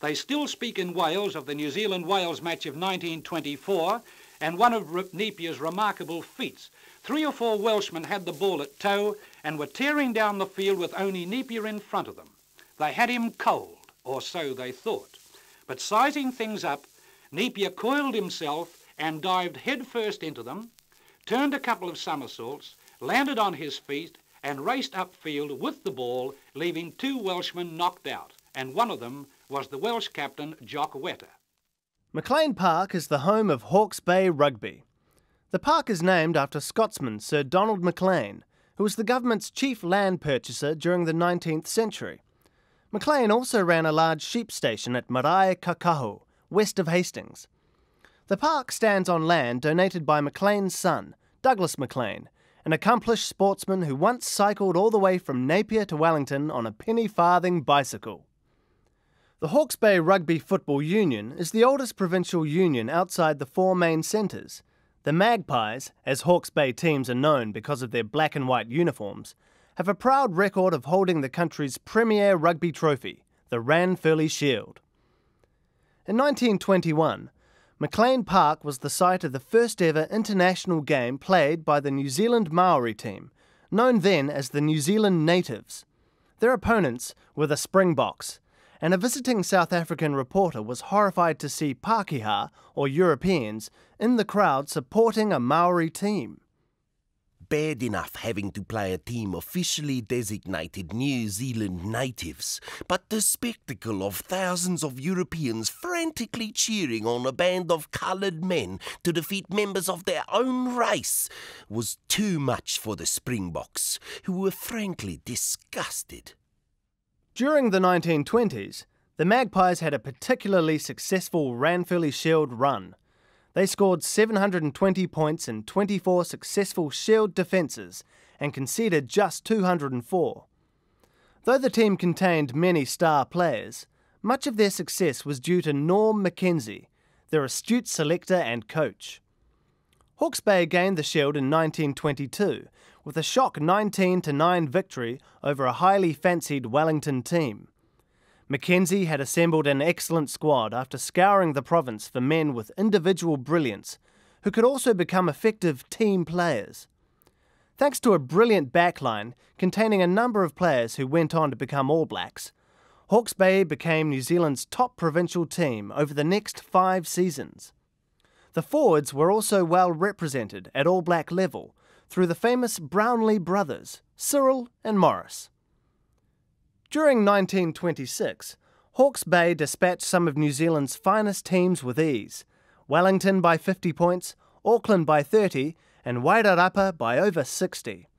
They still speak in Wales of the New Zealand-Wales match of 1924 and one of Nepia's remarkable feats. 3 or 4 Welshmen had the ball at toe and were tearing down the field with only Nepia in front of them. They had him cold, or so they thought. But sizing things up, Nepia coiled himself and dived headfirst into them, turned a couple of somersaults, landed on his feet and raced upfield with the ball, leaving 2 Welshmen knocked out, and one of them was the Welsh captain, Jock Weta. McLean Park is the home of Hawke's Bay Rugby. The park is named after Scotsman Sir Donald Mcclain, who was the government's chief land purchaser during the 19th century. Mcclain also ran a large sheep station at Marae Kakaho, west of Hastings. The park stands on land donated by Mcclain's son, Douglas Mcclain, an accomplished sportsman who once cycled all the way from Napier to Wellington on a penny-farthing bicycle. The Hawke's Bay Rugby Football Union is the oldest provincial union outside the 4 main centres. The Magpies, as Hawke's Bay teams are known because of their black and white uniforms, have a proud record of holding the country's premier rugby trophy, the Ranfurly Shield. In 1921, McLean Park was the site of the first ever international game played by the New Zealand Māori team, known then as the New Zealand Natives. Their opponents were the Springboks, and a visiting South African reporter was horrified to see Pākehā, or Europeans, in the crowd supporting a Maori team. Bad enough having to play a team officially designated New Zealand natives, but the spectacle of thousands of Europeans frantically cheering on a band of coloured men to defeat members of their own race was too much for the Springboks, who were frankly disgusted. During the 1920s, the Magpies had a particularly successful Ranfurly Shield run. They scored 720 points in 24 successful Shield defences and conceded just 204. Though the team contained many star players, much of their success was due to Norm Mackenzie, their astute selector and coach. Hawke's Bay gained the Shield in 1922 with a shock 19-9 victory over a highly fancied Wellington team. Mackenzie had assembled an excellent squad after scouring the province for men with individual brilliance who could also become effective team players. Thanks to a brilliant backline containing a number of players who went on to become All Blacks, Hawke's Bay became New Zealand's top provincial team over the next 5 seasons. The forwards were also well represented at All Black level through the famous Brownlee brothers, Cyril and Morris. During 1926, Hawke's Bay dispatched some of New Zealand's finest teams with ease, Wellington by 50 points, Auckland by 30 and Wairarapa by over 60.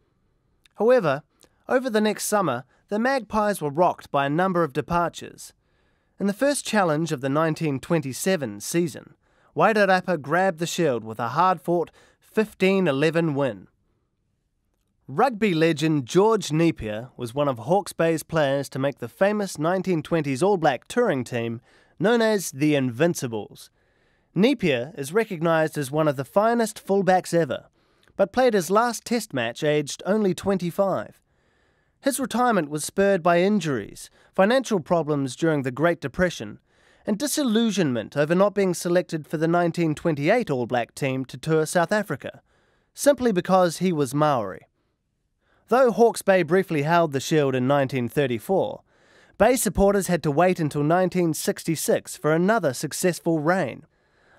However, over the next summer, the Magpies were rocked by a number of departures. In the first challenge of the 1927 season, Wairarapa grabbed the Shield with a hard-fought 15-11 win. Rugby legend George Nēpia was one of Hawke's Bay's players to make the famous 1920s All Black touring team known as the Invincibles. Nepia is recognised as one of the finest fullbacks ever, but played his last test match aged only 25. His retirement was spurred by injuries, financial problems during the Great Depression, and disillusionment over not being selected for the 1928 All Black team to tour South Africa, simply because he was Maori. Though Hawke's Bay briefly held the Shield in 1934, Bay supporters had to wait until 1966 for another successful reign.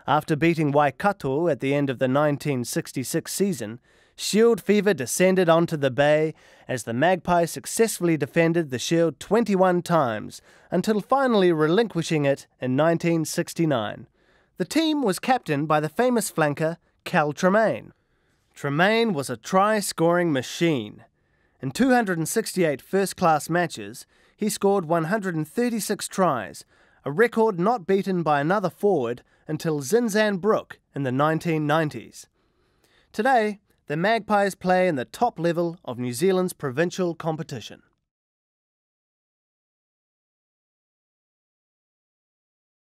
After beating Waikato at the end of the 1966 season, Shield fever descended onto the Bay as the Magpies successfully defended the Shield 21 times until finally relinquishing it in 1969. The team was captained by the famous flanker Cal Tremaine. Tremaine was a try-scoring machine. In 268 first-class matches, he scored 136 tries, a record not beaten by another forward until Zinzan Brooke in the 1990s. Today, the Magpies play in the top level of New Zealand's provincial competition.